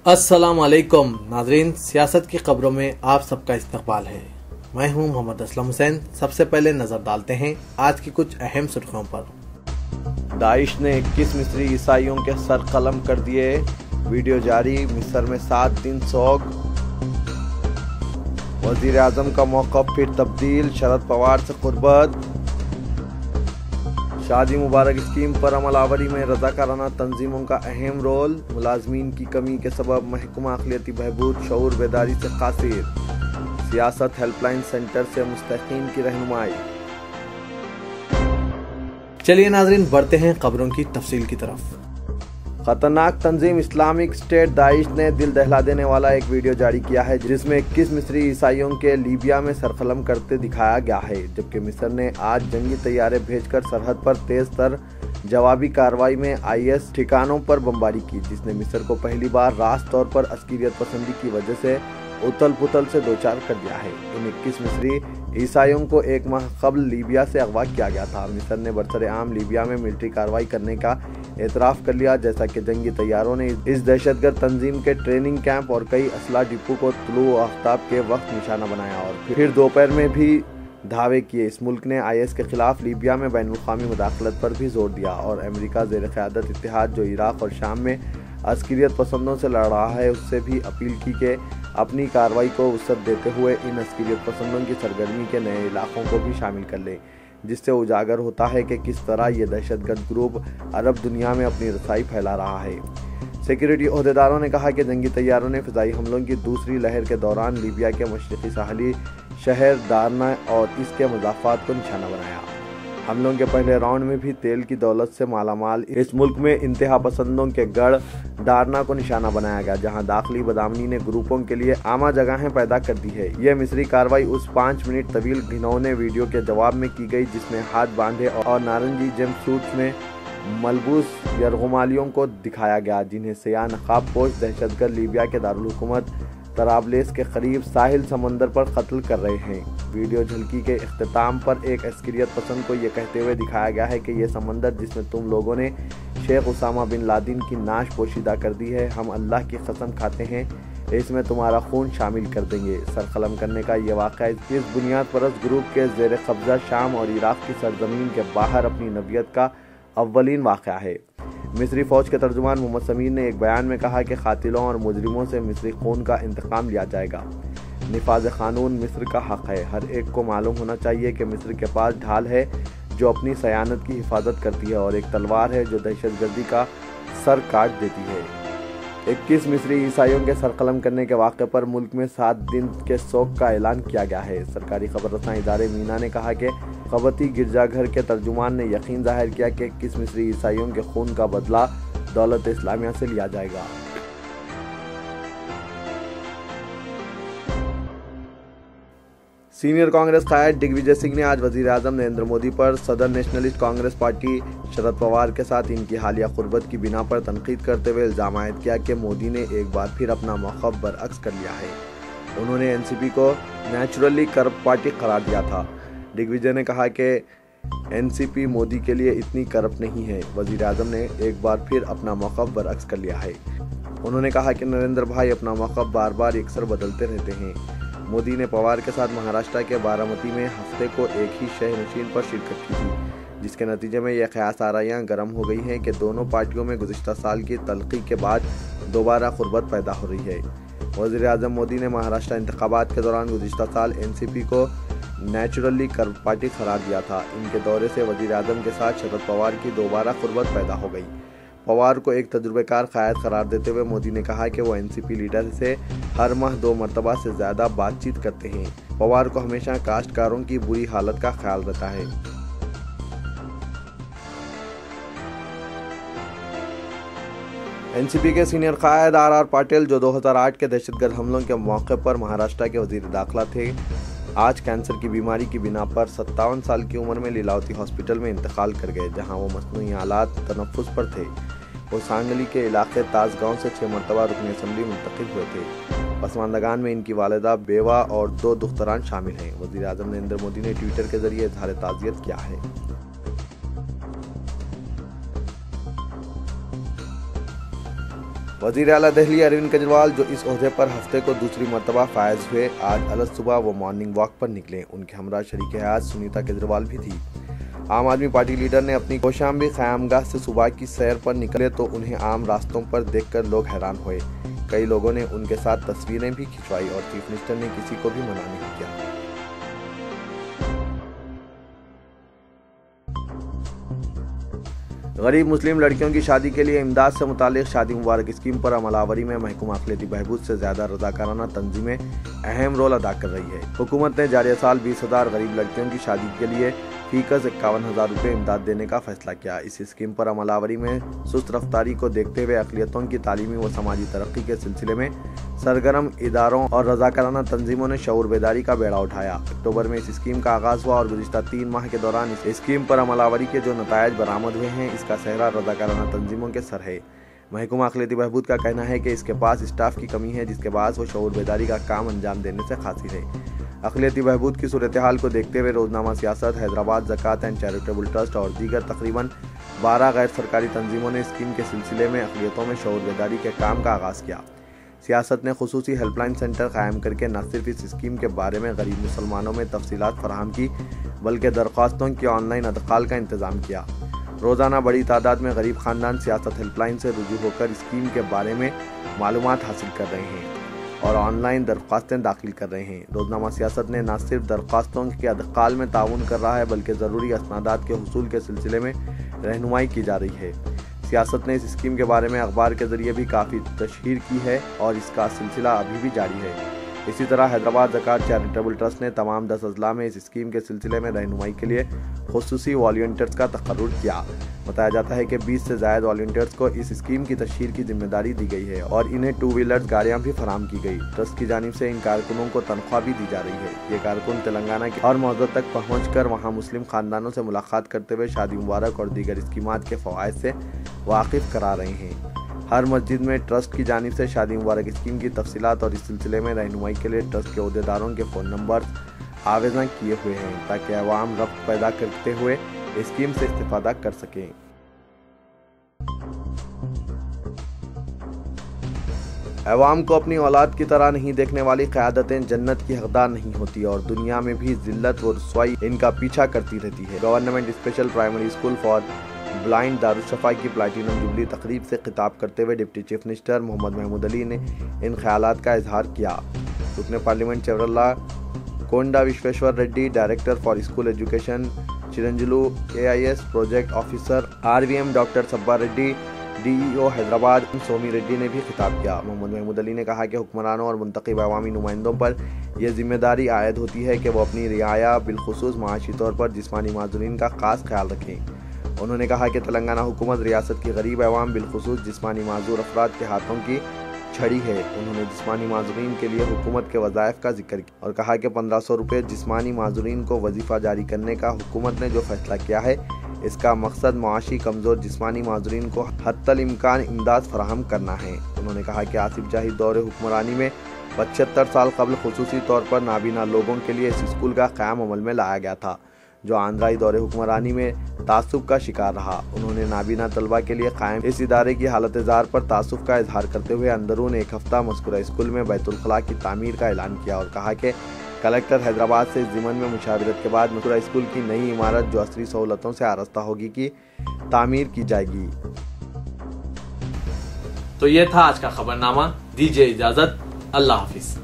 अस्सलाम वालेकुम नाज़रीन, सियासत की खबरों में आप सबका इस्तकबाल है। मैं हूं मोहम्मद असलम हुसैन। सबसे पहले नजर डालते हैं आज की कुछ अहम सुर्खियों पर। दाइश ने 21 मिस्री ईसाइयों के सर कलम कर दिए, वीडियो जारी। मिस्र में 7 दिन सोग। वजीर आजम का मौक़िफ़ फिर तब्दील, शरद पवार से कुर्बत। शादी मुबारक स्कीम पर अमलावरी में रज़ाकाराना तंजीमों का अहम रोल। मुलाजमीन की कमी के सबब महकमा अक़लियती बहबूद शऊर बेदारी से कासिर। सियासत हेल्पलाइन सेंटर से मुस्तहीक़ीन की रहनुमाई। चलिए नाज़रीन, बढ़ते हैं खबरों की तफसील की तरफ। खतरनाक तंजीम इस्लामिक स्टेट दाइश ने दिल दहला देने वाला एक वीडियो जारी किया है, जिसमें 21 मिस्री ईसाइयों के लीबिया में सरकलम करते दिखाया गया है। जबकि मिस्र ने आज जंगी तैयारे भेजकर सरहद पर तेज तर जवाबी कार्रवाई में IS ठिकानों पर बमबारी की, जिसने मिस्र को पहली बार रास्त तौर पर अस्करियत पसंदी की वजह से उथल पुथल से दो चार कर दिया है। इन 21 मिस्री ईसाइयों को एक माह कबल लीबिया से अगवा किया गया था। मिस्र ने बरसरे-आम लीबिया में मिलिट्री कार्रवाई करने का एतराफ़ कर लिया, जैसा कि जंगी तैयारों ने इस दहशतगर्द तंजीम के ट्रेनिंग कैंप और कई असला डिपो को तुलू आफ्ताब के वक्त निशाना बनाया और फिर दोपहर में भी धावे किए। इस मुल्क ने IS के खिलाफ लीबिया में बैनुल-अक़वामी मुदाखलत पर भी जोर दिया और अमेरिका ज़ेर क़यादत इत्तेहाद जो इराक़ और शाम में अस्करियत पसंदों से लड़ रहा है, उससे भी अपील की कि अपनी कार्रवाई को वसअत देते हुए इन अस्करियत पसंदों की सरगर्मी के नए इलाकों को भी शामिल कर ले, जिससे उजागर होता है कि किस तरह ये दहशतगर्द ग्रुप अरब दुनिया में अपनी रसाई फैला रहा है। सिक्योरिटी ओहदेदारों ने कहा कि जंगी तैयारों ने फ़िज़ाई हमलों की दूसरी लहर के दौरान लीबिया के मशरक़ी साहली शहर दारना और इसके मज़ाफ़ात को निशाना बनाया। हमलों के पहले राउंड में भी तेल की दौलत से मालामाल इस मुल्क में इंतहा पसंदों के गढ़ दारना को निशाना बनाया गया, जहां दाखिली बदामनी ने ग्रुपों के लिए आमा जगहें पैदा कर दी है। यह मिस्री कार्रवाई उस 5 मिनट तवील घिनौने वीडियो के जवाब में की गई, जिसमें हाथ बांधे और नारंगी जंपसूट्स में मलबूस यरगुमालियों को दिखाया गया, जिन्हें सयाह नकाब पोश दहशतगर्द लीबिया के दारुल हुकूमत तराबलेस के करीब साहिल समंदर पर कत्ल कर रहे हैं। वीडियो झलकी के इख्तिताम पर एक अस्करियत पसंद को यह कहते हुए दिखाया गया है कि यह समंदर जिसमें तुम लोगों ने शेख उसामा बिन लादेन की नाश पोशीदा कर दी है, हम अल्लाह की कसम खाते हैं इसमें तुम्हारा खून शामिल कर देंगे। सरकलम करने का यह वाक़या इस बुनियाद परस्त ग्रुप के ज़ेर कब्ज़ा शाम और इराक़ की सरजमीन के बाहर अपनी नबियत का अव्वलीन वाक़या है। मिस्री फ़ौज के तर्जुमान मोहम्मद समीर ने एक बयान में कहा कि कातिलों और मुजरिमों से मिस्री खून का इंतकाम लिया जाएगा। निफाज कानून मिस्र का हक़ है। हर एक को मालूम होना चाहिए कि मिस्र के पास ढाल है जो अपनी सयानत की हिफाजत करती है और एक तलवार है जो दहशतगर्दी का सर काट देती है। 21 मिस्री ईसाइयों के सरकलम करने के वाक़े पर मुल्क में 7 दिन के शोक का ऐलान किया गया है। सरकारी खबररसां इदारे मीना ने कहा कि क़बती गिरजाघर के तर्जुमान ने यकीन ज़ाहिर किया कि 21 मिस्री ईसाइयों के खून का बदला दौलत इस्लामिया से लिया जाएगा। सीनियर कांग्रेस कायद दिग्विजय सिंह ने आज वजीर आजम नरेंद्र मोदी पर सदर नेशनलिस्ट कांग्रेस पार्टी शरद पवार के साथ इनकी हालिया कुर्बत की बिना पर तनकीद करते हुए इल्ज़ाम आयद किया कि मोदी ने एक बार फिर अपना मौक़िफ़ बरअक्स कर लिया है। उन्होंने NCP को नेचुरली करप्ट पार्टी करार दिया था। दिग्विजय ने कहा कि NCP मोदी के लिए इतनी करप्ट नहीं है। वजीर आजम ने एक बार फिर अपना मौक़िफ़ बरअक्स कर लिया है। उन्होंने कहा कि नरेंद्र भाई अपना मौक़िफ़ बार बार अक्सर बदलते रहते हैं। मोदी ने पवार के साथ महाराष्ट्र के बारामती में हफ्ते को एक ही शह नशीन पर शिरकत की थी, जिसके नतीजे में यह क़यास आराइयाँ गर्म हो गई हैं कि दोनों पार्टियों में गुज़िश्ता साल की तलक़ी के बाद दोबारा क़ुर्बत पैदा हो रही है। वज़ीर आज़म मोदी ने महाराष्ट्र इंतख़ाबात के दौरान गुज़िश्ता साल NCP को नेचुरली करप्ट पार्टी करार दिया था। इनके दौरे से वज़ीर आज़म के साथ शरद पवार की दोबारा क़ुर्बत पैदा हो गई। पवार को एक तजुर्बेकार क़ायद करार देते हुए मोदी ने कहा कि वो NCP लीडर से हर माह 2 मरतबा से ज़्यादा बातचीत करते हैं। पवार को हमेशा काश्तकारों की बुरी हालत का ख्याल रहता है। NCP के सीनियर कायद RR पाटिल, जो 2008 के दहशतगर्द हमलों के मौके पर महाराष्ट्र के वज़ीर दाखिला थे, आज कैंसर की बीमारी की बिना पर 57 साल की उम्र में लीलावती हॉस्पिटल में इंतकाल कर गए, जहां वो मसनूई आलात तनफ्फुस पर थे। वो सांगली के इलाके ताजगांव से 6 मरतबा रुकन असम्बली मुंतखब हुए थे। पसमानदगान में इनकी वालिदा, बेवा और 2 दुख्तरान शामिल हैं। वज़ीर आज़म नरेंद्र मोदी ने ट्विटर के जरिए इज़हार ताज़ियत किया है। वज़ीर आला दिल्ली अरविंद केजरीवाल, जो इस ओहदे पर हफ्ते को दूसरी मरतबा फायज हुए, आज अलग सुबह वो मॉर्निंग वॉक पर निकले। उनके हमरा शरीक हयात सुनीता केजरीवाल भी थी। आम आदमी पार्टी लीडर ने अपनी कौशाम्बी क़यामगाह से सुबह की सैर पर निकले तो उन्हें आम रास्तों पर देखकर लोग हैरान हुए। कई लोगों ने उनके साथ तस्वीरें भी खिंचवाई और चीफ मिनिस्टर ने किसी को भी मना नहीं किया। गरीब मुस्लिम लड़कियों की शादी के लिए इमदाद से मुतालिक शादी मुबारक स्कीम पर अमलावरी में महकमा अक़लियती बहबूद से ज़्यादा रज़ाकाराना तंजीमें अहम रोल अदा कर रही है। हुकूमत ने जारी साल 20,000 गरीब लड़कियों की शादी के लिए फीकस 51,000 रुपये इमदाद देने का फैसला किया। इस स्कीम पर अमलावरी में सुस्त रफ्तारी को देखते हुए अक़लियतों की तालीमी व समाजी तरक्की के सिलसिले में सरगर्म इदारों और रज़ाकाराना तंजीमों ने शऊर बेदारी का बेड़ा उठाया। अक्टूबर में इस स्कीम का आगाज़ हुआ और गुज़िश्ता 3 माह के दौरान इस स्कीम पर अमलावरी के जो नतायज बरामद हुए हैं, इसका सेहरा रज़ाकाराना तंजीमों के सर है। महकमा अक़लियती बहबूद का कहना है कि इसके पास स्टाफ की कमी है, जिसके बाद वो शऊर बेदारी का काम अंजाम देने से खासिर है। अक़लियती बहबूद की सूरत हाल को देखते हुए रोज़नामा सियासत, हैदराबाद ज़कात एंड चैरिटेबल ट्रस्ट और दीगर तकरीबन 12 गैर सरकारी तंजीमों ने स्कीम के सिलसिले में अक़लियतों में शऊर बेदारी के काम का आगाज़ किया। सियासत ने खुसूसी हेल्पलाइन सेंटर कायम करके न सिर्फ इस स्कीम के बारे में गरीब मुसलमानों में तफसीलात फराहम की, बल्कि दरख्वास्तों की ऑनलाइन अदखाल का इंतज़ाम किया। रोज़ाना बड़ी तादाद में गरीब ख़ानदान सियासत हेल्पलाइन से रुजू होकर स्कीम के बारे में मालूमात हासिल कर रहे हैं और ऑनलाइन दरख्वास्तें दाखिल कर रहे हैं। रोज़नामा सियासत ने न सिर्फ दरख्वास्तों के अदखाल में ताउन कर रहा है, बल्कि ज़रूरी असनादात के हुसूल के सिलसिले में रहनुमाई की जा रही है। सियासत ने इस स्कीम के बारे में अखबार के ज़रिए भी काफ़ी तशहीर की है और इसका सिलसिला अभी भी जारी है। इसी तरह हैदराबाद ज़कात चैरिटेबल ट्रस्ट ने तमाम 10 अजला में इस स्कीम के सिलसिले में रहनुमाई के लिए खुसूसी वॉलंटियर्स का तकर्रुर किया। बताया जाता है कि 20 से ज़ायद वॉलंटियर्स को इस स्कीम की तशहीर की जिम्मेदारी दी गई है और इन्हें 2 व्हीलर गाड़ियाँ भी फराहम की गई। ट्रस्ट की जानिब से इन कारकुनों को तनख्वाह भी दी जा रही है। ये कारकुन तेलंगाना के हर मौज़ा तक पहुँच कर वहाँ मुस्लिम ख़ानदानों से मुलाकात करते हुए शादी मुबारक और दीगर स्कीमात के फ़वाइद से वाकिफ़ करा रहे हैं। हर मस्जिद में ट्रस्ट की जानिब से शादी मुबारक स्कीम की तफसीलात और इस सिलसिले में रहनुमाई के लिए ट्रस्ट के अहदेदारों के फ़ोन नंबर आवेदन किए हुए हैं, ताकि अवाम रब्त पैदा करते हुए स्कीम से इस्तिफादा कर सकें। अवाम को अपनी औलाद की तरह नहीं देखने वाली क़यादतें जन्नत की हकदार नहीं होती और दुनिया में भी जिल्लत व रुसवाई इनका पीछा करती रहती है। Government special primary school for blind Darushifa की प्लैटिनम जुबली तकरीब से खिताब करते हुए deputy chief minister Mohammed Mahmood Ali ने इन ख्यालात का इजहार किया। रुकने parliament Chevella Konda Vishweshwar Reddy, director for school education Chiranjalu, AIS project officer RVM doctor Subba Reddy, DEO Hyderabad Somi Reddy ने भी खिताब किया। मोहम्मद महमूद अली ने कहा कि हुक्मरानों और मुंतखब अवामी नुमाइंदों पर यह जिम्मेदारी आयद होती है कि वो अपनी रियाया बिलखुसूस माशी तौर पर जिस्मानी माजूरीन का खास ख्याल रखें। उन्होंने कहा कि तेलंगाना हुकूमत रियासत की गरीब अवाम बिलखुसूस जिस्मानी माजूर अफराद के हाथों की छड़ी है। उन्होंने जिस्मानी माजूरीन के लिए हुकूमत के वज़ाइफ का जिक्र किया और कहा कि 1500 रुपये जिस्मानी माजूरीन को वजीफ़ा जारी करने का हुकूमत ने जो फैसला किया है, इसका मकसद मुआशी कमज़ोर जिस्मानी माजूरीन को हत्तल इम्कान इमदाद फराहम करना है। उन्होंने कहा कि आसिफ जाही दौरे हुक्मरानी में 75 साल कबल खुसूसी तौर पर नाबीना लोगों के लिए इस स्कूल का क़याम अमल में लाया गया था, जो आंध्राई दौरे हुक्मरानी में तासुब का शिकार रहा। उन्होंने नाबीना तलबा के लिए कायम इस इदारे की हालत ज़ार पर तासुब का इजहार करते हुए अंदरून 1 हफ्ता मज़कूरा स्कूल में बैतुल खला की तामीर का ऐलान किया और कहा कि कलेक्टर हैदराबाद से इस ज़िमन में मुशावरत के बाद मज़कूरा स्कूल की नई इमारत जो असरी सहूलतों से आरास्ता होगी की तामीर की जाएगी। तो ये था आज का खबरनामा। दीजिए इजाज़त। अल्लाह हाफिज़।